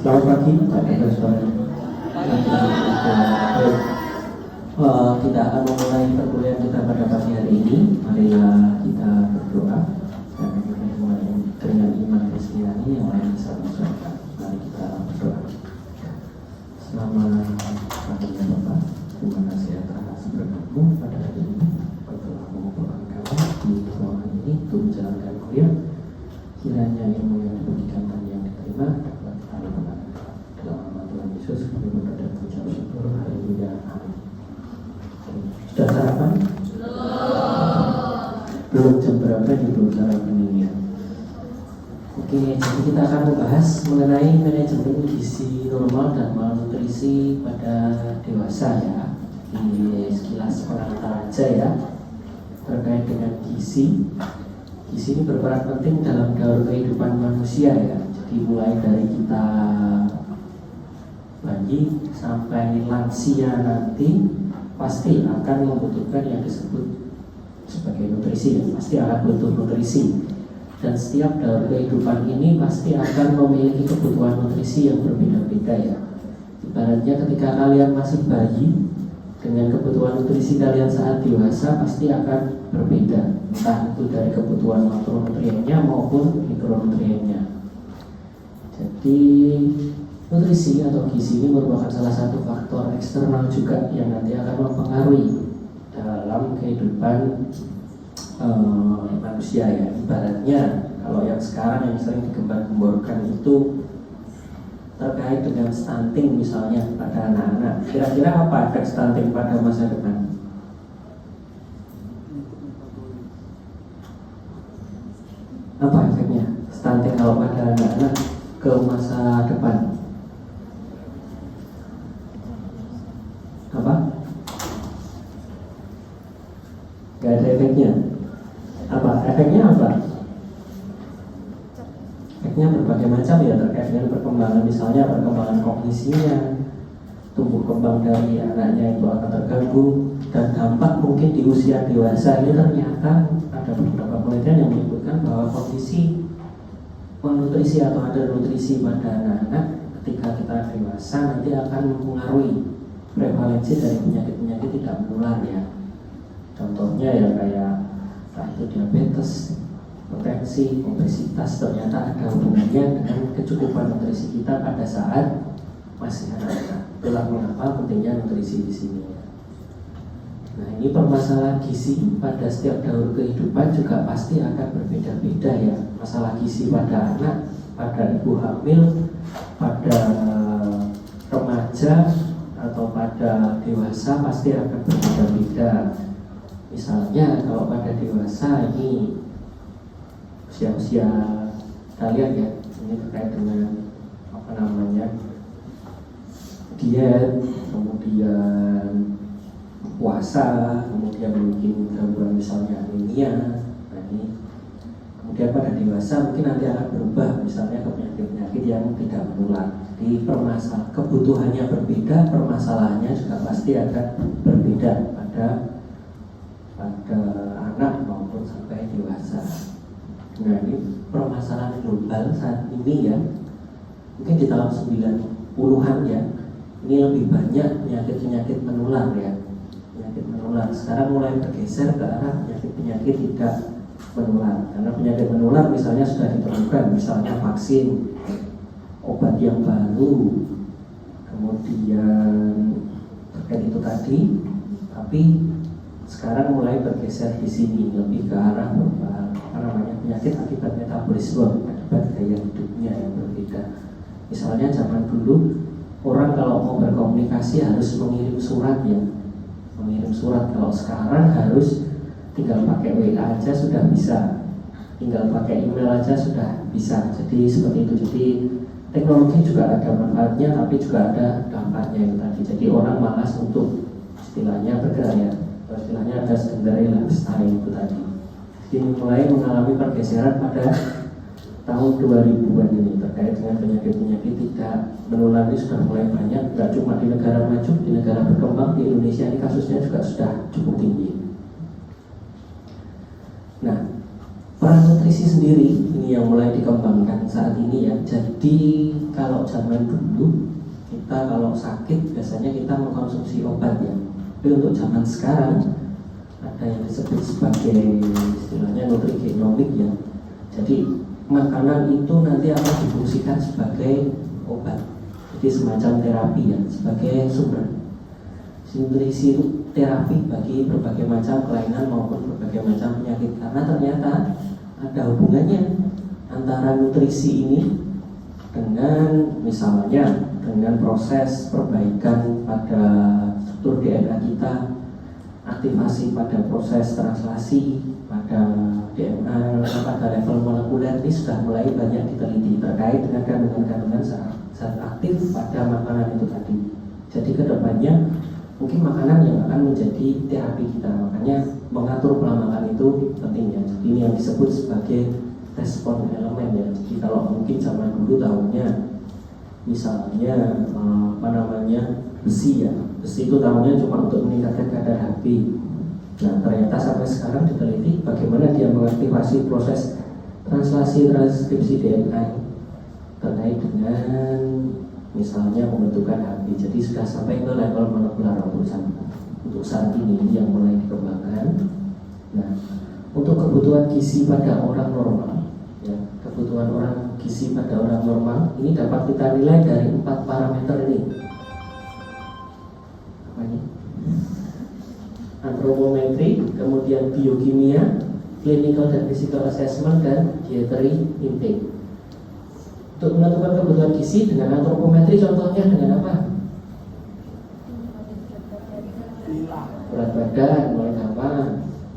Selamat pagi, Bapak Saudara. Kita akan memulai perkuliahan kita pada pagi hari ini. Marilah kita berdoa dan kita mulai dengan iman Kristiani yang lain bisa mengucapkan. Mari kita berdoa. Selamat pagi Bapak. Terima kasih atas berkat-Mu pada hari ini. Kau telah mengumpulkan kami di ruangan ini untuk menjalankan kuliah. Kiranya ilmu yang diberikan dan yang diterima dapat kami gunakan. Dalam nama Tuhan Yesus kami berdoa dan mengucap syukur. Haleluya. Amin. Sudah sarapan? Belum jam berapa ini belum sarapan ini ya? Oke, jadi kita akan membahas mengenai manajemen gizi normal dan malnutrisi pada dewasa ya. Ini sekilas pengantar aja ya terkait dengan gizi. Gizi ini berperan penting dalam daur kehidupan manusia ya. Jadi mulai dari kita bayi sampai lansia nanti pasti akan membutuhkan yang disebut sebagai nutrisi ya. Pasti akan butuh nutrisi. Dan setiap daur kehidupan ini pasti akan memiliki kebutuhan nutrisi yang berbeda-beda ya. Ibaratnya ketika kalian masih bayi, dengan kebutuhan nutrisi kalian saat dewasa pasti akan berbeda, entah itu dari kebutuhan makronutriennya maupun mikronutriennya. Jadi nutrisi atau gizi ini merupakan salah satu faktor eksternal juga yang nanti akan mempengaruhi dalam kehidupan manusia ya. Ibaratnya kalau yang sekarang yang sering digembar-gemborkan itu terkait dengan stunting misalnya pada anak-anak. Kira-kira apa efek stunting pada masa depan? Apa efeknya stunting kalau pada anak-anak ke masa depan? Apa? Gak ada efeknya. Apa? Efeknya apa? Efeknya berbagai macam ya, terkait dengan perkembangan, misalnya perkembangan kognisinya, tumbuh kembang dari anaknya itu akan terganggu, dan dampak mungkin di usia dewasa ini ternyata ada beberapa penelitian yang menyebutkan bahwa kondisi malnutrisi atau ada nutrisi pada anak-anak ketika kita dewasa nanti akan mempengaruhi prevalensi dari penyakit-penyakit tidak menular ya. Contohnya ya kayak entah itu diabetes, hipertensi, obesitas, ternyata ada hubungannya dengan kecukupan nutrisi kita pada saat masih anak-anak. Itulah mengapa pentingnya nutrisi di sini. Nah, ini permasalahan gizi pada setiap daur kehidupan juga pasti akan berbeda-beda ya. Masalah gizi pada anak, pada ibu hamil, pada remaja atau pada dewasa pasti akan berbeda-beda. Misalnya kalau pada dewasa ini usia-usia kalian ya, ini terkait dengan apa namanya diet, kemudian puasa, kemudian mungkin gangguan misalnya anemia. Nah ini kemudian pada dewasa mungkin nanti akan berubah misalnya ke penyakit-penyakit yang tidak menular. Di kebutuhannya berbeda, permasalahannya juga pasti akan berbeda pada anak maupun sampai dewasa. Nah ini permasalahan global saat ini ya, mungkin di tahun 90-an ya, ini lebih banyak penyakit-penyakit menular ya. Penyakit menular sekarang mulai bergeser ke arah penyakit-penyakit tidak menular. Karena penyakit menular misalnya sudah ditemukan, misalnya vaksin, obat yang baru, kemudian terkait itu tadi, tapi sekarang mulai bergeser di sini lebih ke arah penyakit akibat metabolisme, akibat gaya hidupnya yang berbeda. Misalnya zaman dulu orang kalau mau berkomunikasi harus mengirim surat ya, mengirim surat. Kalau sekarang harus tinggal pakai WA aja sudah bisa, tinggal pakai email aja sudah bisa. Jadi seperti itu. Jadi teknologi juga ada manfaatnya, tapi juga ada dampaknya itu tadi. Jadi orang malas untuk istilahnya bergerak ya. Istilahnya ada secondary lifestyle itu tadi. Jadi mulai mengalami pergeseran pada tahun 2000-an ini terkait dengan penyakit-penyakit tidak menular ini sudah mulai banyak. Tidak cuma di negara maju, di negara berkembang, di Indonesia ini kasusnya juga sudah cukup tinggi. Nah, peran nutrisi sendiri ini yang mulai dikembangkan saat ini ya. Jadi kalau zaman dulu kita kalau sakit biasanya kita mengkonsumsi obat ya. Tapi untuk zaman sekarang ada yang disebut sebagai istilahnya nutrigenomik ya. Jadi makanan itu nanti akan difungsikan sebagai obat. Jadi semacam terapi ya, sebagai sumber nutrisi terapi bagi berbagai macam kelainan maupun berbagai macam penyakit. Karena ternyata ada hubungannya antara nutrisi ini dengan misalnya dengan proses perbaikan pada struktur DNA kita, aktivasi pada proses translasi pada DNA pada level molekuler. Ini sudah mulai banyak diteliti terkait dengan kandungan-kandungan zat aktif pada makanan itu tadi. Jadi kedepannya mungkin makanan yang akan menjadi terapi kita. Makanya mengatur pola makan itu penting ya. Jadi ini yang disebut sebagai respon elemen ya. Jadi kalau mungkin zaman dulu tahunya misalnya besi ya. Besi itu tahunya cuma untuk meningkatkan kadar Hb. Nah ternyata sampai sekarang diteliti bagaimana dia mengaktifasi proses translasi transkripsi DNA terkait dengan misalnya pembentukan Hb. Jadi sudah sampai ke level molekular untuk saat ini yang mulai dikembangkan. Nah untuk kebutuhan gizi pada orang normal ya, kebutuhan orang gizi pada orang normal ini dapat kita nilai dari 4 parameter ini. Apa ini? Antropometri, kemudian biokimia, clinical dan physical assessment, dan dietary intake. Untuk menentukan kebutuhan gizi dengan antropometri contohnya dengan apa? Berat badan mulai kapan?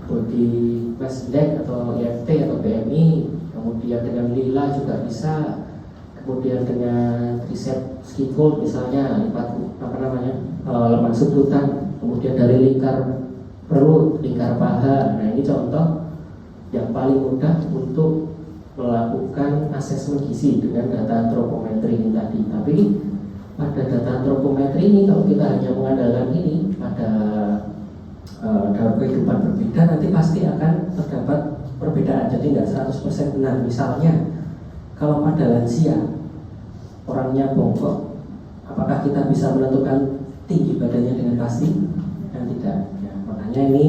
Body mass index atau IMT atau BMI. Kemudian dengan lila juga bisa. Kemudian dengan tricep ski fold misalnya, lipat lemak sublutan. Kemudian dari lingkar perut, lingkar paha. Nah ini contoh yang paling mudah untuk melakukan asesmen gizi dengan data antropometri ini tadi. Tapi pada data antropometri ini kalau kita hanya mengandalkan ini pada dalam kehidupan berbeda, nanti pasti akan terdapat perbedaan. Jadi nggak 100% benar. Misalnya kalau pada lansia orangnya bongkok, apakah kita bisa menentukan tinggi badannya dengan pasti? Kan tidak ya, makanya ini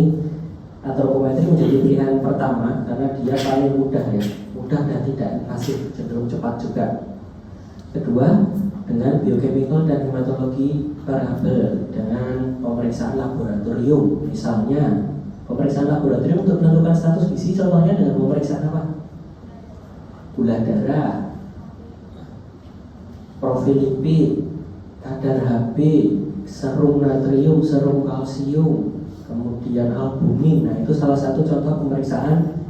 antropometri menjadi pilihan pertama karena dia paling mudah ya, mudah dan tidak invasif, cenderung cepat juga. Kedua, dengan biochemical dan hematologi variabel dengan pemeriksaan laboratorium. Misalnya pemeriksaan laboratorium untuk menentukan status gizi contohnya dengan pemeriksaan apa? Gula darah, profil lipid, kadar Hb, serum natrium, serum kalsium, kemudian albumin. Nah itu salah satu contoh pemeriksaan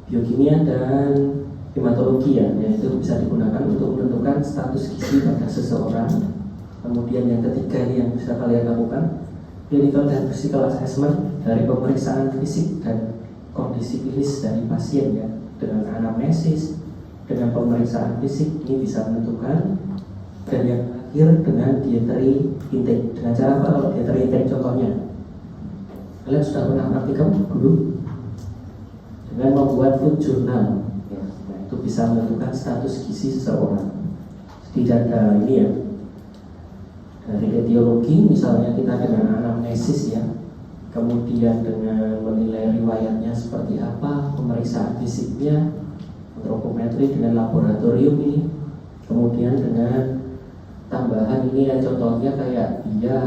biokimia dan hematologi ya, yaitu bisa digunakan untuk menentukan status gizi pada seseorang. Kemudian yang ketiga ini yang bisa kalian lakukan, clinical dan physical assessment dari pemeriksaan fisik dan kondisi klinis dari pasien ya, dengan anamnesis, dengan pemeriksaan fisik ini bisa menentukan. Dan yang terakhir dengan dietary intake. Dengan cara apa kalau dietary intake contohnya? Kalian sudah pernah praktikum dulu? Dengan membuat food journal ya. Nah, itu bisa menentukan status gizi seseorang. Jadi data ini ya, dari etiologi misalnya kita dengan anamnesis ya, kemudian dengan menilai riwayatnya seperti apa, pemeriksaan fisiknya, antropometri dengan laboratorium ini, kemudian dengan tambahan ini ya, contohnya kayak dia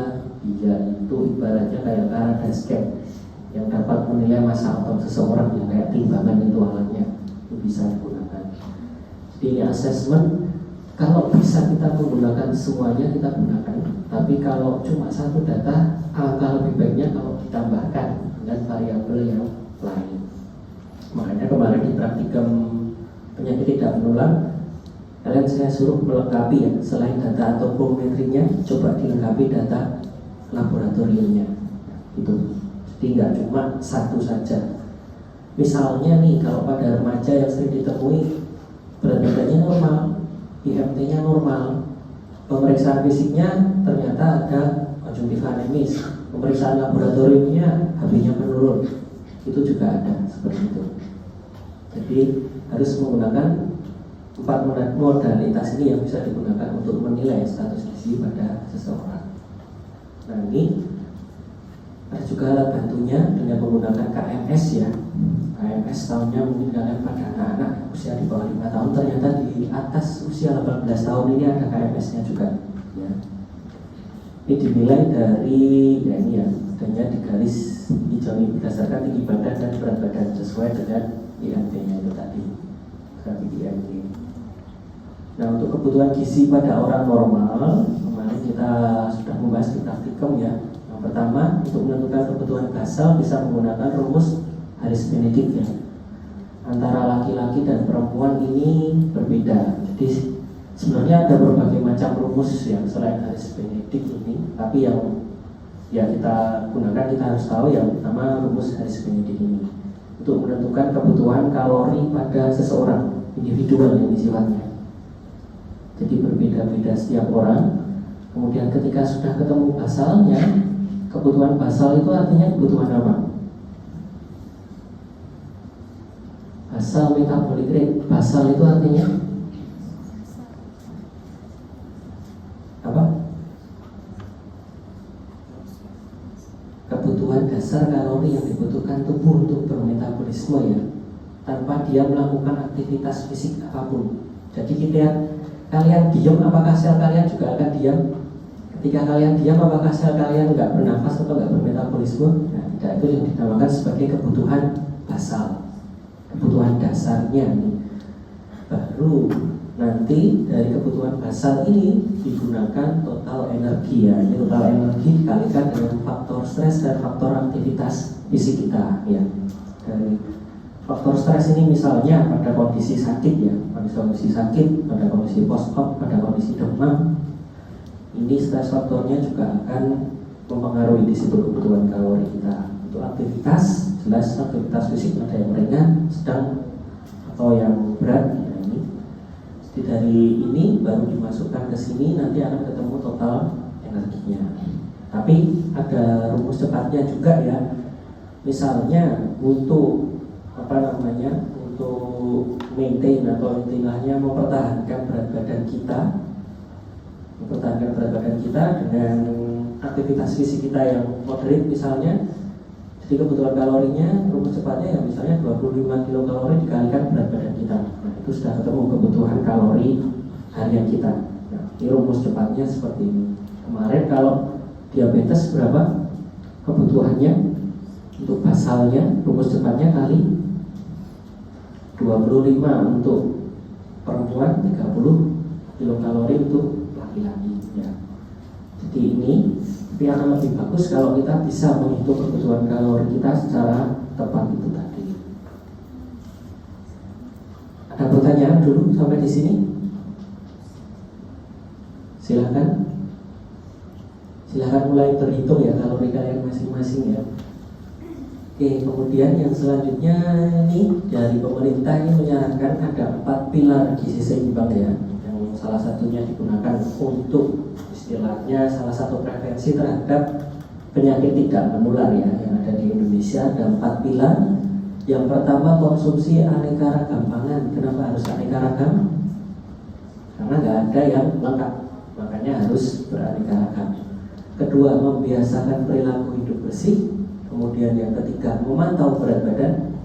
itu ibaratnya kayak Karada scan yang dapat menilai massa otot seseorang yang kayak timbangan itu alatnya, itu bisa digunakan. Jadi ini assessment, kalau bisa kita menggunakan semuanya kita gunakan, tapi kalau cuma satu data alangkah lebih baiknya kalau ditambahkan dengan variabel yang lain. Makanya kemarin di praktikum penyakit tidak menular, kalian saya suruh melengkapi ya, selain data antropometrinya, coba dilengkapi data laboratoriumnya. Itu, jadi nggak cuma satu saja. Misalnya nih, kalau pada remaja yang sering ditemui berat badannya normal, IMT-nya normal, pemeriksaan fisiknya ternyata ada konjungtif anemis, pemeriksaan laboratoriumnya Hb-nya menurun, itu juga ada seperti itu. Jadi harus menggunakan Empat modalitas ini yang bisa digunakan untuk menilai status gizi pada seseorang. Nah, ini ada juga alat bantunya dengan menggunakan KMS ya. KMS tahunnya mungkin kalian pada anak-anak usia di bawah 5 tahun, ternyata di atas usia 18 tahun ini ada KMS-nya juga ya. Ini dinilai dari ya ini ya, adanya di garis hijau ini berdasarkan tinggi badan dan berat badan sesuai dengan IMT-nya itu tadi, grafik IMT. Nah, untuk kebutuhan gizi pada orang normal, kemarin kita sudah membahas di praktikum ya. Yang pertama, untuk menentukan kebutuhan basal bisa menggunakan rumus Harris-Benedict ya. Antara laki-laki dan perempuan ini berbeda. Jadi sebenarnya ada berbagai macam rumus yang selain Harris-Benedict ini, tapi yang ya kita gunakan, kita harus tahu yang pertama rumus Harris-Benedict ini untuk menentukan kebutuhan kalori pada seseorang individual yang sifatnya. Jadi berbeda-beda setiap orang. Kemudian ketika sudah ketemu basalnya, kebutuhan basal itu artinya kebutuhan apa? Basal metabolic rate. Basal itu artinya apa? Kebutuhan dasar kalori yang dibutuhkan tubuh untuk bermetabolisme ya, tanpa dia melakukan aktivitas fisik apapun. Jadi kalian diam, apakah sel kalian juga akan diam? Ketika kalian diam, apakah sel kalian nggak bernafas atau nggak bermetabolisme? Nah, tidak, itu yang dinamakan sebagai kebutuhan basal, kebutuhan dasarnya nih. Baru nanti dari kebutuhan basal ini digunakan total energi ya. Ini total energi dikalikan dengan faktor stres dan faktor aktivitas fisik kita ya. Dari faktor stres ini misalnya pada kondisi sakit ya, pada kondisi sakit, pada kondisi post-op, pada kondisi demam, ini stres faktornya juga akan mempengaruhi di situ kebutuhan kalori kita. Untuk aktivitas, jelas aktivitas fisik ada yang ringan, sedang, atau yang berat. Nah, ini jadi dari ini baru dimasukkan ke sini, nanti akan ketemu total energinya. Tapi ada rumus cepatnya juga ya. Misalnya untuk untuk maintain atau istilahnya mempertahankan berat badan kita dengan aktivitas fisik kita yang moderate misalnya. Jadi kebutuhan kalorinya, rumus cepatnya ya misalnya 25 kilokalori dikalikan berat badan kita. Nah, itu sudah ketemu kebutuhan kalori harian kita. Nah, ini rumus cepatnya seperti ini. Kemarin kalau diabetes berapa kebutuhannya untuk basalnya, rumus cepatnya kali 25 untuk perempuan, 30 kilokalori untuk laki-laki ya. Jadi ini tapi akan lebih bagus kalau kita bisa menghitung kebutuhan kalori kita secara tepat itu tadi. Ada pertanyaan dulu sampai di sini? Silakan mulai berhitung ya kalori kalian masing-masing ya. Oke, kemudian yang selanjutnya ini dari pemerintah ini menyarankan ada 4 pilar gizi seimbang ya, yang salah satunya digunakan untuk istilahnya salah satu prevensi terhadap penyakit tidak menular ya yang ada di Indonesia. Ada 4 pilar. Yang pertama, konsumsi aneka ragam pangan. Kenapa harus aneka ragam? Karena nggak ada yang lengkap, makanya harus beraneka ragam. Kedua, membiasakan perilaku hidup bersih. Kemudian yang ketiga, memantau berat badan.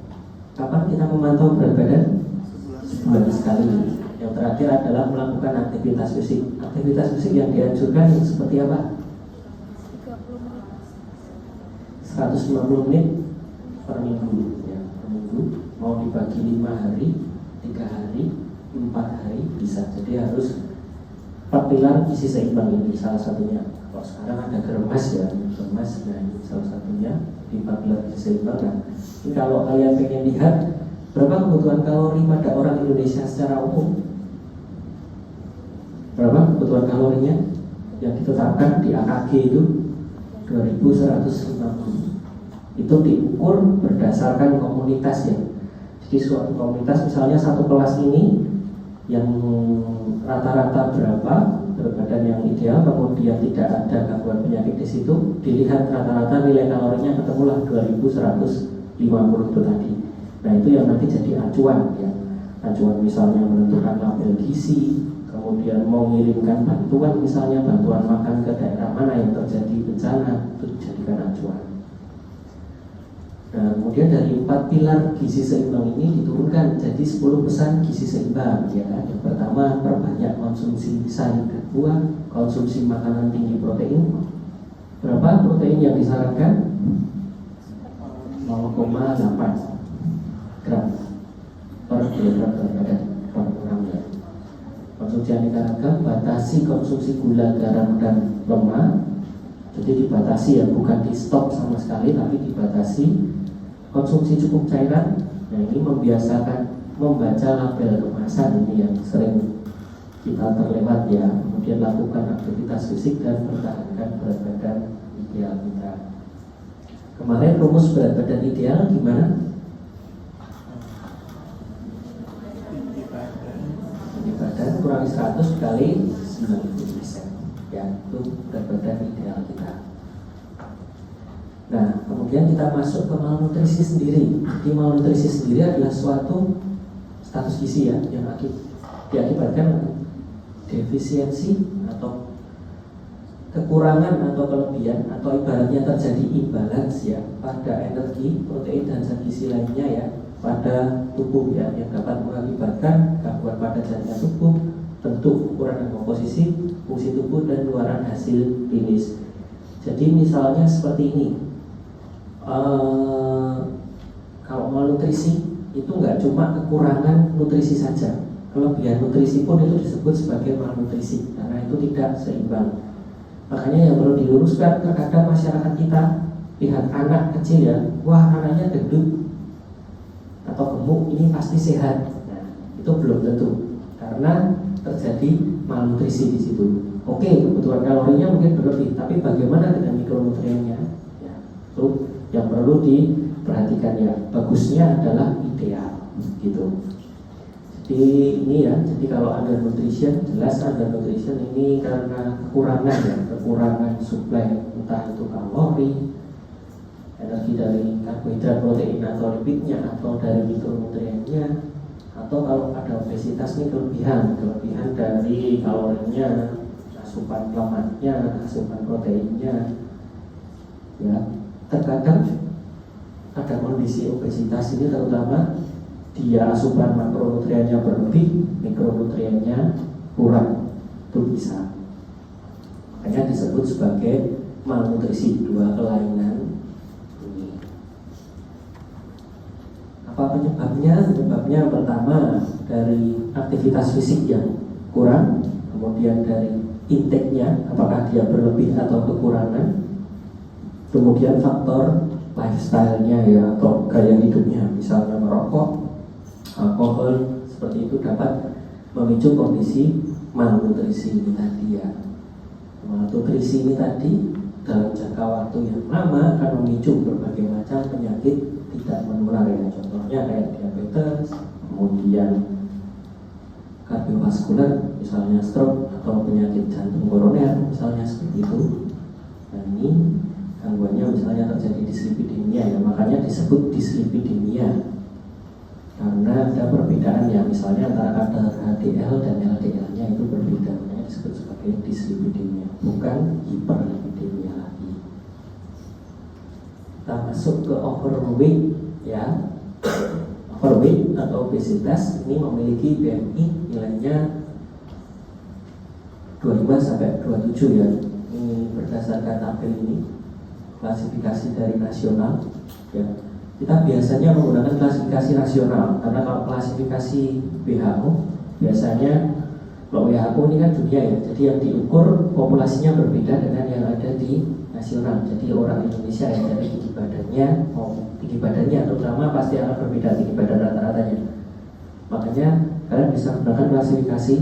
Kapan kita memantau berat badan? Sebulan sekali. Yang terakhir adalah melakukan aktivitas fisik. Aktivitas fisik yang dianjurkan seperti apa? 150 menit per minggu ya, per minggu. Mau dibagi 5 hari, 3 hari, 4 hari bisa. Jadi harus 4 pilar gizi seimbang ini salah satunya. Kalau sekarang ada germas ya, germas, nah ini salah satunya di 4 pilar gizi seimbang. Nah, ini kalau kalian pengen lihat berapa kebutuhan kalori pada orang Indonesia secara umum, berapa kebutuhan kalorinya yang ditetapkan di AKG itu 2150. Itu diukur berdasarkan komunitas ya. Jadi suatu komunitas misalnya satu kelas ini yang rata-rata berapa berat badan yang ideal, kemudian tidak ada gangguan penyakit di situ, dilihat rata-rata nilai kalorinya ketemulah 2150 itu tadi. Nah itu yang nanti jadi acuan ya. acuan misalnya menentukan label gizi, kemudian mau mengirimkan bantuan, misalnya bantuan makan ke daerah mana yang terjadi bencana, itu dijadikan acuan. Nah, kemudian dari 4 pilar gizi seimbang ini diturunkan jadi 10 pesan gizi seimbang, ya. Yang pertama, perbanyak konsumsi sayur dan buah, konsumsi makanan tinggi protein. Berapa protein yang disarankan? 0,8 gram per kilogram berat badan per orang, ya. Konsumsi aneka ragam, batasi konsumsi gula, garam, dan lemak. Jadi dibatasi, ya, bukan di stop sama sekali, tapi dibatasi. Konsumsi cukup cairan. Nah, ini membiasakan membaca label kemasan, ini yang sering kita terlewat, ya. Kemudian lakukan aktivitas fisik dan pertahankan berat badan ideal kita. Kemarin rumus berat badan ideal gimana? Tinggi badan kurangi 100 kali 90%, ya, itu berat badan ideal kita. Nah, kemudian kita masuk ke malnutrisi sendiri. Jadi malnutrisi sendiri adalah suatu status gizi, ya, yang diakibatkan defisiensi atau kekurangan atau kelebihan, atau ibaratnya terjadi imbalance, ya, pada energi, protein, dan zat gizi lainnya, ya, pada tubuh, ya, yang dapat mengakibatkan gangguan pada jaringan tubuh, bentuk, ukuran, dan komposisi fungsi tubuh, dan keluaran hasil klinis. Jadi misalnya seperti ini. Kalau malnutrisi itu nggak cuma kekurangan nutrisi saja, kelebihan nutrisi pun itu disebut sebagai malnutrisi karena itu tidak seimbang. Makanya yang perlu diluruskan, terkadang masyarakat kita lihat anak kecil, ya, wah, anaknya gendut atau gemuk, ini pasti sehat. Nah, itu belum tentu karena terjadi malnutrisi di situ. Oke, kebutuhan kalorinya mungkin berlebih, tapi bagaimana dengan mikronutriennya? Ya, itu yang perlu diperhatikan, ya. Bagusnya adalah ideal, gitu. Jadi ini, ya, jadi kalau under nutrition, jelas under nutrition ini karena kekurangan, ya, kekurangan suplai entah itu kalori, energi dari karbohidrat, protein, atau lipidnya, atau dari mikronutriennya, atau kalau ada obesitas ini kelebihan dari kalorinya, asupan lemaknya, asupan proteinnya, ya. Terkadang ada kondisi obesitas ini terutama dia asupan makronutriennya berlebih, mikronutriennya kurang, itu bisa. Makanya disebut sebagai malnutrisi, dua kelainan ini. Apa penyebabnya? Penyebabnya pertama dari aktivitas fisik yang kurang, kemudian dari intake-nya, apakah dia berlebih atau kekurangan, kemudian faktor lifestyle-nya, ya, atau gaya hidupnya, misalnya merokok, alkohol, seperti itu dapat memicu kondisi malnutrisi ini tadi, ya. Malnutrisi ini tadi dalam jangka waktu yang lama akan memicu berbagai macam penyakit tidak menular, ya. Contohnya kayak diabetes, kemudian kardiovaskular, misalnya stroke, atau penyakit jantung koroner, misalnya seperti itu. Nah, ini gangguannya misalnya terjadi dislipidemia, ya, makanya disebut dislipidemia karena ada perbedaan, ya, misalnya antara kadar HDL dan LDL-nya itu berbeda, makanya disebut sebagai dislipidemia, bukan hiperlipidemia lagi. Kita masuk ke overweight, ya. Overweight atau obesitas ini memiliki BMI nilainya 25 sampai 27, ya. Ini berdasarkan tabel ini, klasifikasi dari nasional, ya. Kita biasanya menggunakan klasifikasi nasional karena kalau klasifikasi WHO biasanya, kalau WHO ini kan dunia, ya, jadi yang diukur populasinya berbeda dengan yang ada di nasional. Jadi orang Indonesia, ya, dari tinggi badannya terutama pasti akan berbeda tinggi badan rata-ratanya. Makanya kalian bisa menggunakan klasifikasi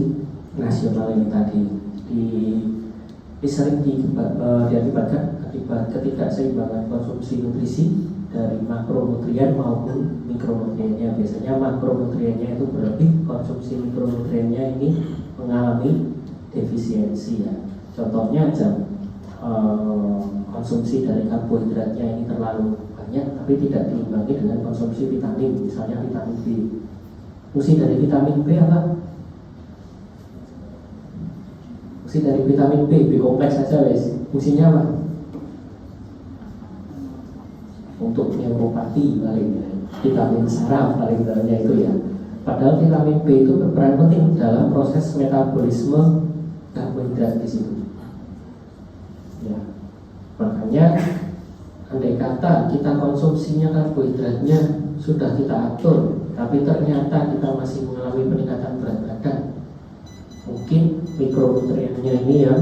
nasional ini tadi. Ini sering diakibatkan akibat ketidakseimbangan konsumsi nutrisi dari makronutrien maupun mikronutriennya. Biasanya makronutriennya itu berlebih, konsumsi mikronutriennya ini mengalami defisiensi, ya. Contohnya konsumsi dari karbohidratnya ini terlalu banyak tapi tidak diimbangi dengan konsumsi vitamin, misalnya vitamin B. Fungsi dari vitamin B apa? Fungsi dari vitamin B kompleks saja wes. Fungsinya apa? Untuk neuropati paling ya. Vitamin saraf paling dalamnya itu ya. Padahal vitamin B itu berperan penting dalam proses metabolisme karbohidrat di situ. Ya. Makanya andai kata kita konsumsinya karbohidratnya sudah kita atur, tapi ternyata kita masih mengalami peningkatan berat badan, mungkin mikronutriennya ini yang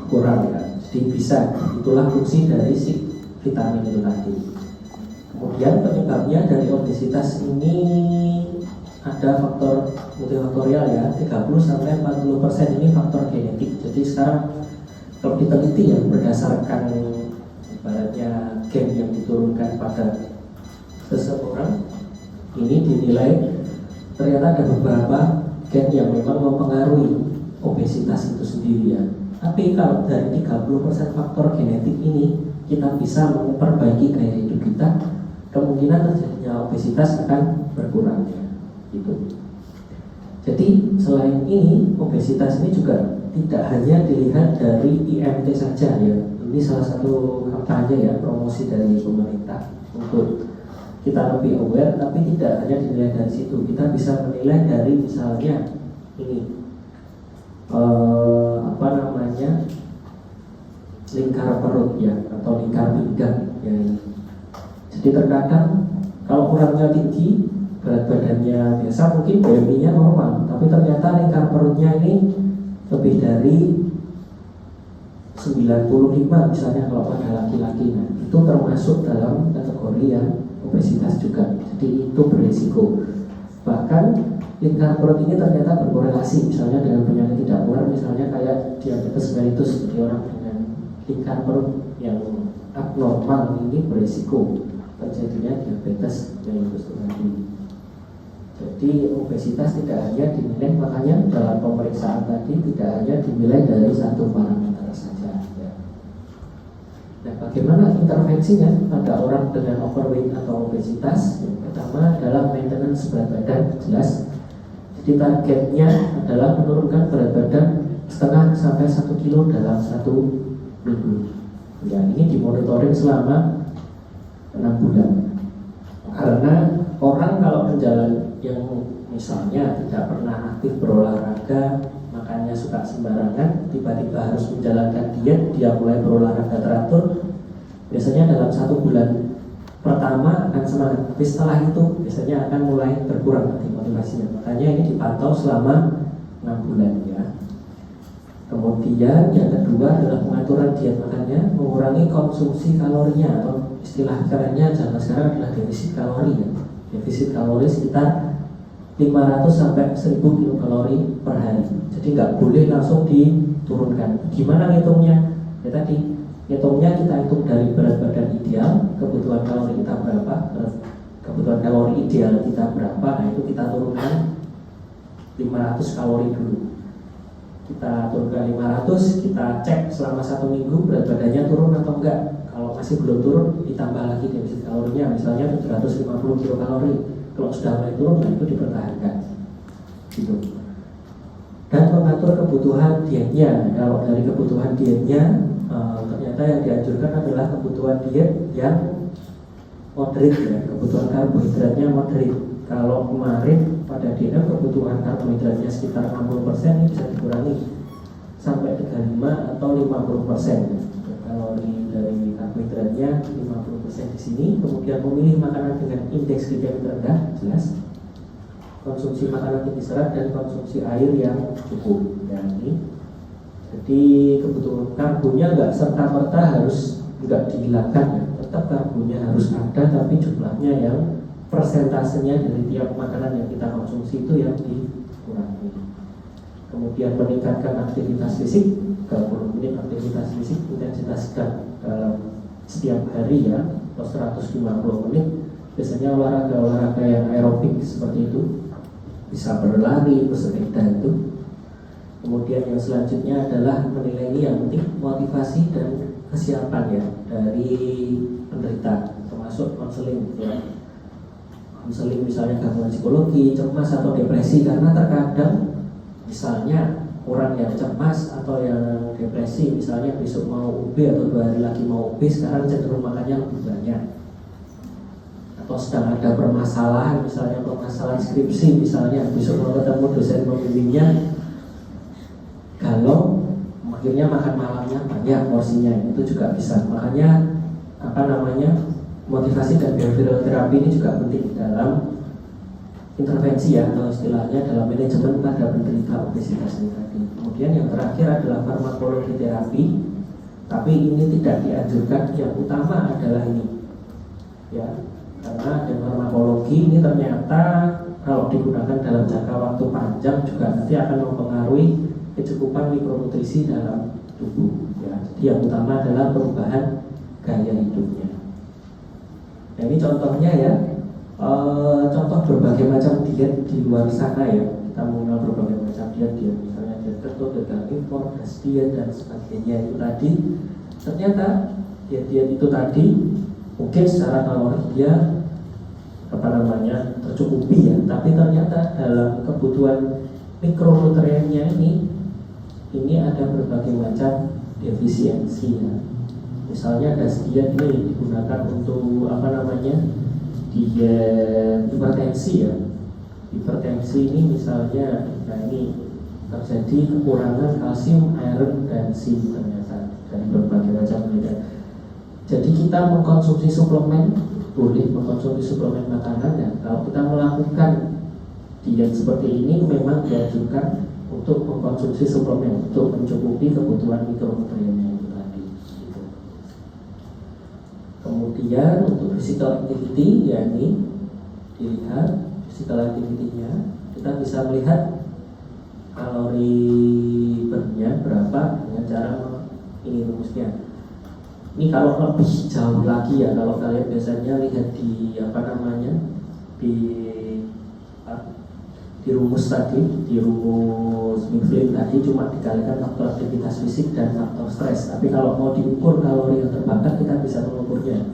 kurang ya. Jadi bisa, itulah fungsi dari si vitamin itu tadi. Kemudian penyebabnya dari obesitas ini ada faktor multifaktorial ya, 30-40% ini faktor genetik. Jadi sekarang kalau diteliti ya berdasarkan ibaratnya gen yang diturunkan pada seseorang, ini dinilai ternyata ada beberapa gen yang memang mempengaruhi obesitas itu sendiri ya. Tapi kalau dari 30% faktor genetik ini kita bisa memperbaiki gaya hidup kita, kemungkinan terjadinya obesitas akan berkurang ya. Gitu. Jadi selain ini, obesitas ini juga tidak hanya dilihat dari IMT saja ya. Ini salah satu kampanye ya, promosi dari pemerintah untuk kita lebih aware, tapi tidak hanya dinilai dari situ. Kita bisa menilai dari misalnya ini lingkar perut ya, atau lingkar pinggang ya. Jadi terkadang kalau ukurannya tinggi, berat badannya biasa, mungkin BMI-nya normal, tapi ternyata lingkar perutnya ini lebih dari 95 misalnya kalau pada laki-laki. Nah, itu termasuk dalam kategori yang obesitas juga. Jadi itu berisiko. Bahkan lingkar perut ini ternyata berkorelasi misalnya dengan penyakit tidak menular, misalnya kayak diabetes mellitus. Jadi orang dengan lingkar perut yang abnormal ini berisiko terjadinya diabetes mellitus tadi. Jadi obesitas tidak hanya dinilai, makanya dalam pemeriksaan tadi tidak hanya dinilai dari satu parameter saja ya. Nah, bagaimana intervensinya pada orang dengan overweight atau obesitas? Yang pertama adalah maintenance berat badan, jelas. Jadi targetnya adalah menurunkan berat badan setengah sampai 1 kilo dalam 1 minggu. Ya, ini dimonitoring selama 6 bulan. Karena orang kalau menjalani yang misalnya tidak pernah aktif berolahraga, makannya suka sembarangan, tiba-tiba harus menjalankan diet, dia mulai berolahraga teratur, biasanya dalam 1 bulan pertama akan semangat, tapi setelah itu biasanya akan mulai berkurang nanti motivasinya. Makanya ini dipantau selama 6 bulan ya. Kemudian yang kedua adalah pengaturan diet makannya, mengurangi konsumsi kalorinya, atau istilah kerennya zaman sekarang adalah defisit kalori ya. Defisit kalori sekitar 500 sampai 1000 kilokalori per hari. Jadi nggak boleh langsung diturunkan. Gimana ngitungnya? Ya tadi, ngitungnya kita hitung dari berat badan ideal, kebutuhan kalori kita berapa, kebutuhan kalori ideal kita berapa, nah itu kita turunkan 500 kalori dulu. Kita turunkan 500, kita cek selama 1 minggu berat badannya turun atau enggak. Kalau masih belum turun, ditambah lagi defisit kalorinya, misalnya 750 kilokalori. Kalau sudah mulai turun, nah itu dipertahankan gitu. Dan mengatur kebutuhan dietnya. Kalau dari kebutuhan dietnya, ternyata yang dianjurkan adalah kebutuhan diet yang moderate ya, kebutuhan karbohidratnya moderate. Kalau kemarin pada DNF kebutuhan karbohidratnya sekitar 60%, ini bisa dikurangi sampai 35 atau 50%. Kalori dari karbohidratnya 50% di sini. Kemudian memilih makanan dengan indeks glikemik rendah, jelas. Konsumsi makanan tinggi serat dan konsumsi air yang cukup. Dan ini, jadi kebutuhan karbonya nggak serta merta harus nggak dihilangkan ya. Tetap karbonya harus ada, tapi jumlahnya yang persentasenya dari tiap makanan yang kita konsumsi itu yang dikurangi. Kemudian meningkatkan aktivitas fisik, 30 menit aktivitas fisik intensitas sedang dalam setiap hari ya, atau 150 menit. Biasanya olahraga yang aerobik seperti itu, bisa berlari, bersepeda itu. Kemudian yang selanjutnya adalah menilai ini yang penting, motivasi dan kesiapan ya dari penderita, termasuk konseling ya. konseling misalnya gangguan psikologi, cemas atau depresi, karena terkadang misalnya orang yang cemas atau yang depresi misalnya besok mau UB atau 2 hari lagi mau UB, sekarang cenderung makannya lebih banyak, atau sedang ada permasalahan misalnya permasalahan skripsi misalnya, besok mau ketemu dosen pembimbingnya galau, akhirnya makan malamnya banyak porsinya, itu juga bisa. Makanya motivasi dan behavioral terapi ini juga penting dalam intervensi ya, atau istilahnya dalam manajemen pada penderita obesitas ini tadi. Kemudian yang terakhir adalah farmakologi terapi, tapi ini tidak dianjurkan. Yang utama adalah ini ya, karena dengan farmakologi ini ternyata kalau digunakan dalam jangka waktu panjang juga nanti akan mempengaruhi kecukupan mikronutrisi dalam tubuh ya. Jadi yang utama adalah perubahan gaya hidupnya. Nah, ini contohnya ya, contoh berbagai macam diet di luar sana ya. Kita mengenal berbagai macam diet, misalnya diet keto, diet impor, diet dan sebagainya. Itu tadi ternyata diet itu tadi mungkin secara kalori dia tercukupi ya, tapi ternyata dalam kebutuhan mikronutriennya ini ada berbagai macam defisiensi ya. Misalnya ada diet ini digunakan untuk diet hipertensi ya. Hipertensi ini misalnya, ini terjadi kekurangan kalsium, iron, dan zinc ternyata dari berbagai macam diet. Jadi kita mengkonsumsi suplemen, boleh mengkonsumsi suplemen makanan, dan kalau kita melakukan diet seperti ini memang dianjurkan untuk mengkonsumsi suplemen untuk mencukupi kebutuhan mikronutriennya itu tadi. Gitu. Kemudian untuk physical activity, ya ini dilihat physical activity-nya, kita bisa melihat kalori burn-nya berapa dengan cara ini rumusnya. Ini kalau lebih jauh lagi ya, kalau kalian biasanya lihat di di rumus tadi, di rumus Mifflin tadi cuma dikalikan faktor aktivitas fisik dan faktor stres. Tapi kalau mau diukur kalori yang terbakar, kita bisa mengukurnya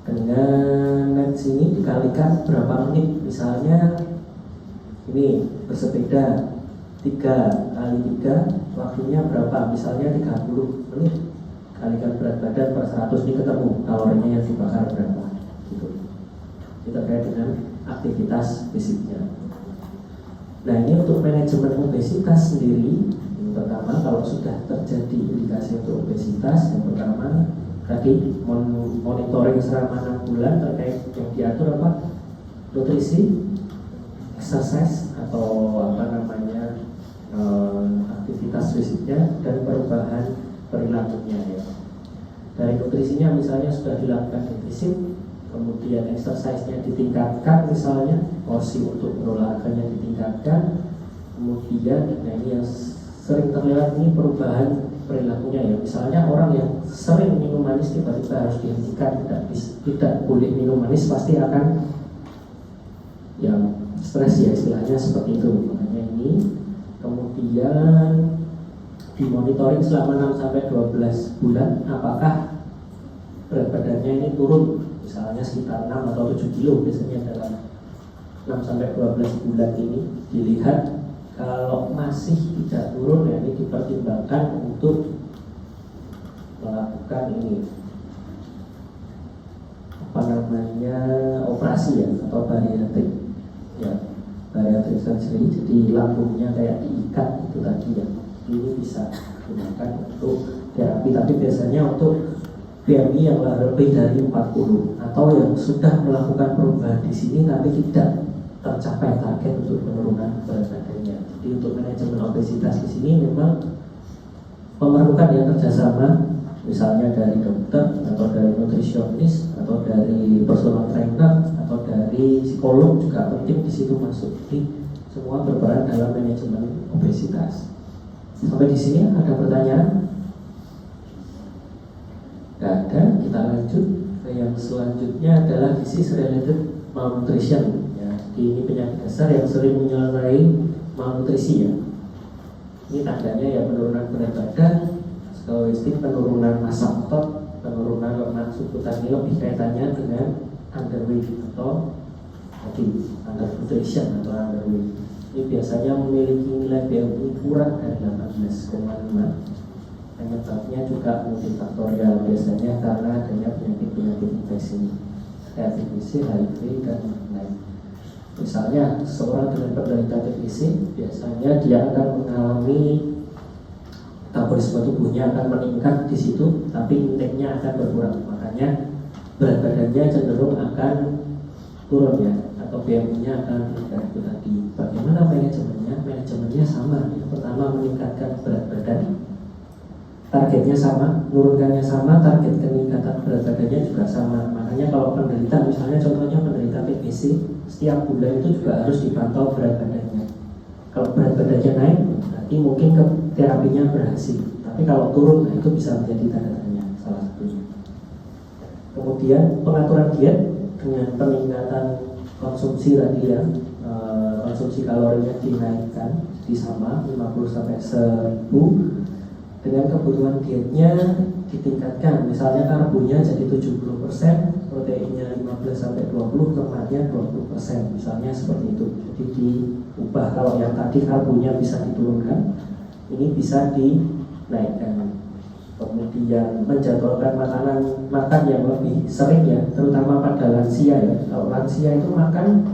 dengan net sini dikalikan berapa menit. Misalnya ini bersepeda 3 kali 3 waktunya berapa, misalnya 30 menit, kalikan berat badan per 100, ini ketemu kalorinya yang dibakar berapa gitu. Ini terkait dengan aktivitas fisiknya. Nah, ini untuk manajemen obesitas sendiri. Yang pertama, kalau sudah terjadi indikasi untuk obesitas, yang pertama tadi monitoring selama 6 bulan terkait yang diatur nutrisi, exercise atau aktivitas fisiknya, dan perubahan perilakunya ya. Dari nutrisinya misalnya sudah dilakukan defisit, kemudian exercise-nya ditingkatkan, misalnya porsi untuk olahraganya ditingkatkan, kemudian ini yang sering terlihat ini perubahan perilakunya ya. Misalnya orang yang sering minum manis tiba-tiba harus dihentikan, tidak boleh minum manis, pasti akan yang stres ya, istilahnya seperti itu. Makanya ini kemudian dimonitoring selama 6-12 bulan apakah berat badannya ini turun, misalnya sekitar 6 atau 7 kilo biasanya dalam 6-12 bulan ini. Dilihat kalau masih tidak turun, ya ini dipertimbangkan untuk melakukan ini operasi ya, atau bariatrik ya, bariatrik surgery. Jadi lambungnya kayak diikat itu tadi ya. Ini bisa digunakan untuk terapi, tapi biasanya untuk BMI yang lebih dari 40 atau yang sudah melakukan perubahan di sini tapi tidak tercapai target untuk penurunan berat badannya. Jadi untuk manajemen obesitas di sini memang memerlukan yang kerjasama, misalnya dari dokter atau dari nutrisionis atau dari personal trainer atau dari psikolog juga penting di situ masuk. Jadi semua berperan dalam manajemen obesitas. Sampai di sini ada pertanyaan? Gak ada, kita lanjut ke yang selanjutnya adalah disease related malnutrition ya. Jadi ini penyakit dasar yang sering menyertai malnutrisi ya. Ini tandanya ya penurunan berat badan, skoloistik, penurunan massa otot, penurunan lemak subkutan. Ini lebih kaitannya dengan underweight atau Jadi undernutrition atau underweight ini biasanya memiliki nilai BMI kurang dari 18,5. Penyebabnya juga multifaktorial, biasanya karena adanya penyakit-penyakit infeksi kayak TBC, HIV, dan lain-lain. Misalnya seorang dengan penderita TBC biasanya dia akan mengalami metabolisme tubuhnya akan meningkat di situ, tapi intake-nya akan berkurang. Makanya berat badannya cenderung akan turun ya, atau BMI-nya akan meningkat. Itu tadi. Bagaimana manajemennya? Manajemennya sama. Yang pertama meningkatkan berat badan, targetnya sama, menurunkannya sama, target peningkatan berat badannya juga sama. Makanya kalau penderita, misalnya contohnya penderita TBC, setiap bulan itu juga harus dipantau berat badannya. Kalau berat badannya naik, berarti mungkin ke terapinya berhasil. Tapi kalau turun, nah itu bisa menjadi tanda tanya, salah satunya. Kemudian pengaturan diet dengan peningkatan konsumsi tadi ya, konsumsi kalorinya dinaikkan, jadi sama 50 sampai 1000. Dengan kebutuhan dietnya ditingkatkan, misalnya karbonya jadi 70%, proteinnya 15 sampai 20, lemaknya 20%, misalnya seperti itu. Jadi diubah, kalau yang tadi karbonya bisa diturunkan, ini bisa dinaikkan. Kemudian menjadwalkan makan yang lebih sering ya, terutama pada lansia ya. Kalau lansia itu makan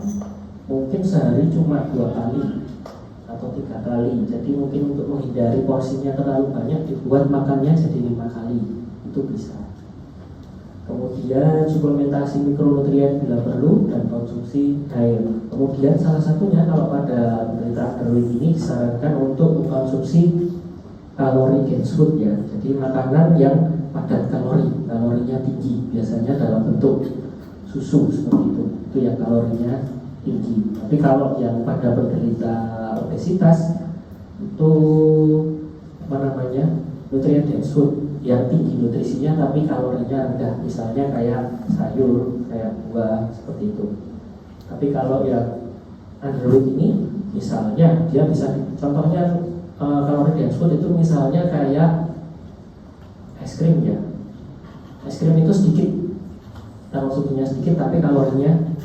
mungkin sehari cuma 2 kali atau 3 kali. Jadi mungkin untuk menghindari porsinya terlalu banyak, dibuat makannya jadi 5 kali, itu bisa. Kemudian suplementasi mikronutrien bila perlu dan konsumsi air. Kemudian salah satunya kalau pada penderita underweight ini disarankan untuk mengkonsumsi kalori dense food ya. Jadi makanan yang padat kalori, kalorinya tinggi, biasanya dalam bentuk susu seperti itu. Itu yang kalorinya tinggi. Tapi kalau yang pada penderita obesitas itu nutrient dense food yang tinggi nutrisinya tapi kalorinya rendah, misalnya kayak sayur, kayak buah seperti itu. Tapi kalau yang underweight ini misalnya dia bisa contohnya kalori dense food itu misalnya kayak es krim ya. Es krim itu sedikit, konsumsinya sedikit tapi kalorinya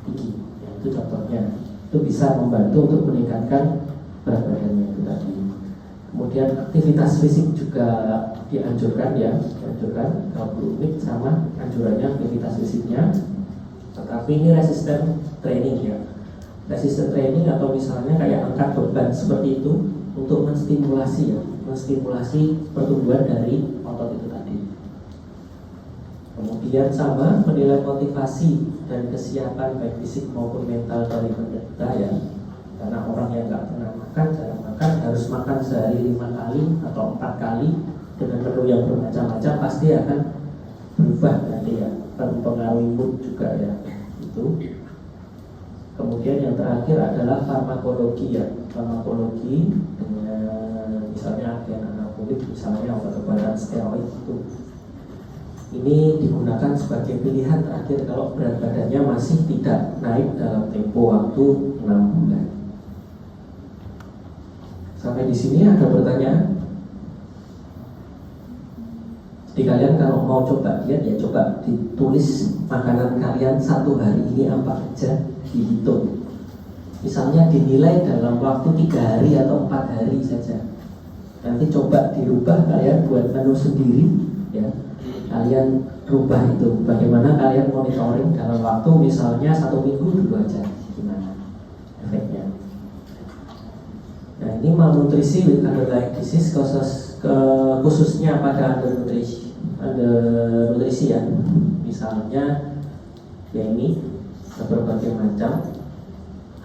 tinggi. Itu contohnya, itu bisa membantu untuk meningkatkan berat badannya itu tadi. Kemudian aktivitas fisik juga dianjurkan ya, dianjurkan 20 menit sama anjurannya aktivitas fisiknya. Tetapi ini resisten training ya, resisten training atau misalnya kayak angkat beban seperti itu untuk menstimulasi ya, menstimulasi pertumbuhan dari otot itu tadi. Kemudian sama menilai motivasi dan kesiapan baik fisik maupun mental dari penderita ya. Karena orang yang nggak pernah makan, jarang makan, harus makan sehari 5 kali atau 4 kali dengan menu yang bermacam-macam, pasti akan berubah nanti ya, mempengaruhi mood juga ya itu. Kemudian yang terakhir adalah farmakologi ya, farmakologi dengan misalnya agen anabolik, misalnya obat-obatan steroid itu. Ini digunakan sebagai pilihan terakhir kalau berat badannya masih tidak naik dalam tempo waktu 6 bulan. Sampai di sini ada pertanyaan? Jadi kalian kalau mau coba diet ya coba ditulis makanan kalian satu hari ini apa aja, dihitung. Misalnya dinilai dalam waktu 3 hari atau 4 hari saja. Nanti coba dirubah kalian buat menu sendiri ya. Kalian rubah itu, bagaimana kalian monitoring dalam waktu misalnya 1 minggu dulu aja, gimana efeknya. Nah ini malnutrisi with underlying disease khususnya pada undernutrisi ya. Misalnya ya ini ada berbagai macam,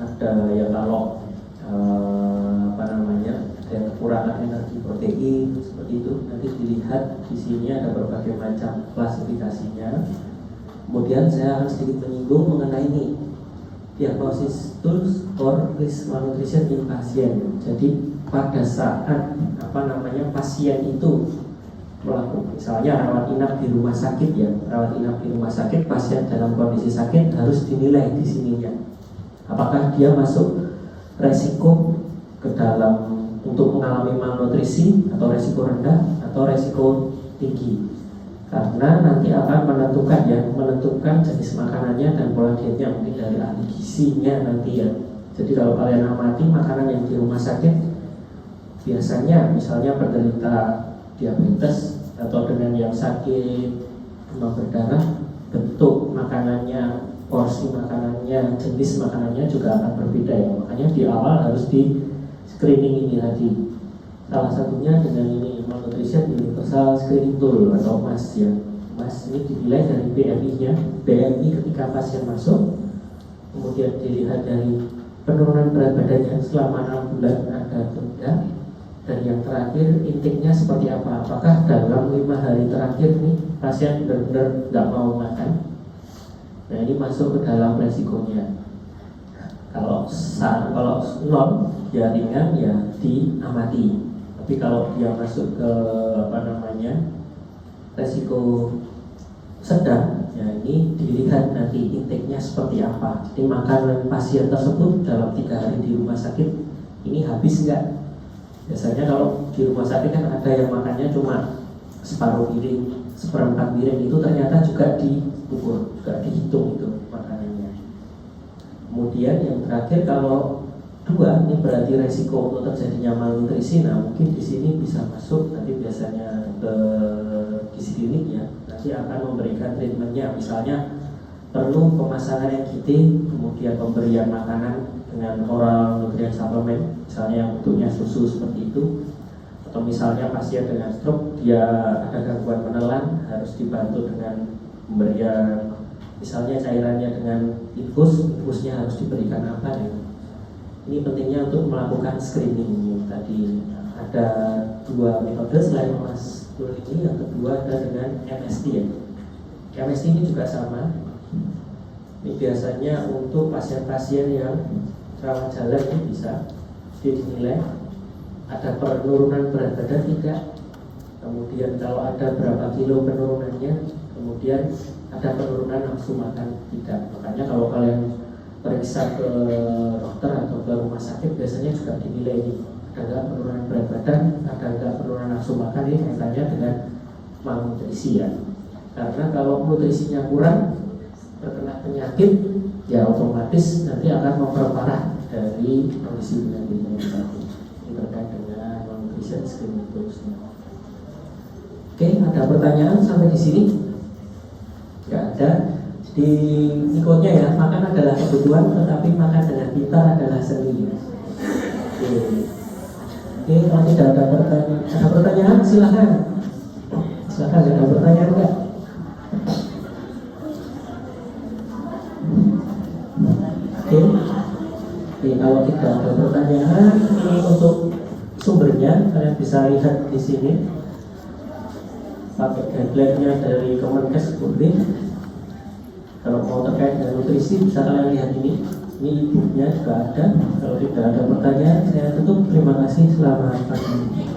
ada ya kalau ada kekurangan energi protein seperti itu, nanti dilihat di sini ada berbagai macam klasifikasinya. Kemudian saya akan sedikit menyinggung mengenai ini diagnosis tools for risk malnutrition in pasien. Jadi pada saat pasien itu melakukan misalnya rawat inap di rumah sakit ya, rawat inap di rumah sakit, pasien dalam kondisi sakit harus dinilai di sininya. Apakah dia masuk resiko ke dalam untuk mengalami malnutrisi atau resiko rendah atau resiko tinggi. karena nanti akan menentukan jenis makanannya dan pola dietnya, mungkin dari ahli gizinya nanti ya. Jadi kalau kalian amati makanan yang di rumah sakit, biasanya misalnya penderita diabetes atau dengan yang sakit demam berdarah, bentuk makanannya, porsi makanannya, jenis makanannya juga akan berbeda ya. Makanya di awal harus di screening ini tadi. Salah satunya dengan ini Malnutrition Universal Screening Tool atau MAS ya. MAS ini dinilai dari BMI-nya, BMI ketika pasien masuk, kemudian dilihat dari penurunan berat badannya selama 6 bulan ada atau tidak, dan yang terakhir intake-nya seperti apa. Apakah dalam 5 hari terakhir nih pasien benar-benar nggak mau makan? Nah ini masuk ke dalam resikonya. Kalau nol ya ringan ya diamati. Tapi kalau dia masuk ke resiko sedang, ya ini dilihat nanti intake-nya seperti apa. Jadi makanan pasien tersebut dalam 3 hari di rumah sakit ini habis enggak? Biasanya kalau di rumah sakit kan ada yang makannya cuma separuh piring, seperempat piring, itu ternyata juga diukur, juga dihitung itu makanannya. Kemudian yang terakhir kalau 2, ini berarti resiko untuk terjadinya malnutrisi. Nah mungkin di sini bisa masuk nanti biasanya ke gizi klinik ya, nanti akan memberikan treatmentnya, misalnya perlu pemasangan NGT, kemudian pemberian makanan dengan oral nutrient suplemen, misalnya yang bentuknya susu seperti itu, atau misalnya pasien dengan stroke dia ada gangguan menelan, harus dibantu dengan pemberian misalnya cairannya dengan infusnya harus diberikan apa ya. Ini pentingnya untuk melakukan screening tadi. Ada 2 metode selain Mas Nur ini, yang kedua ada dengan MST ya. MST ini juga sama. Ini biasanya untuk pasien-pasien yang rawat jalan ini bisa dinilai ada penurunan berat badan tidak, kemudian kalau ada berapa kilo penurunannya, kemudian ada penurunan nafsu makan tidak. Makanya kalau kalian periksa ke dokter atau ke rumah sakit biasanya juga dinilai ini, ada nggak penurunan berat badan, ada nggak penurunan nafsu makan. Ini kaitannya dengan malnutrisi ya. Karena kalau nutrisinya kurang, terkena penyakit, ya otomatis nanti akan memperparah dari kondisi penyakitnya tadi. Ini terkait dengan malnutrition screening terusnya. Oke, ada pertanyaan sampai di sini? Nggak ada. Di ikutnya ya, makan adalah kebutuhan, tetapi makan dengan pintar adalah seni. Oke, kalau tidak ada pertanyaan, silahkan. Silahkan, ada pertanyaan enggak? Oke, kalau tidak ada pertanyaan, ini untuk sumbernya kalian bisa lihat di sini. Pakai guideline-nya dari Kemenkes boleh. Kalau mau terkait dengan nutrisi bisa kalian lihat ini. Ini e-booknya juga ada. Kalau tidak ada pertanyaan, saya tutup. Terima kasih, selamat pagi.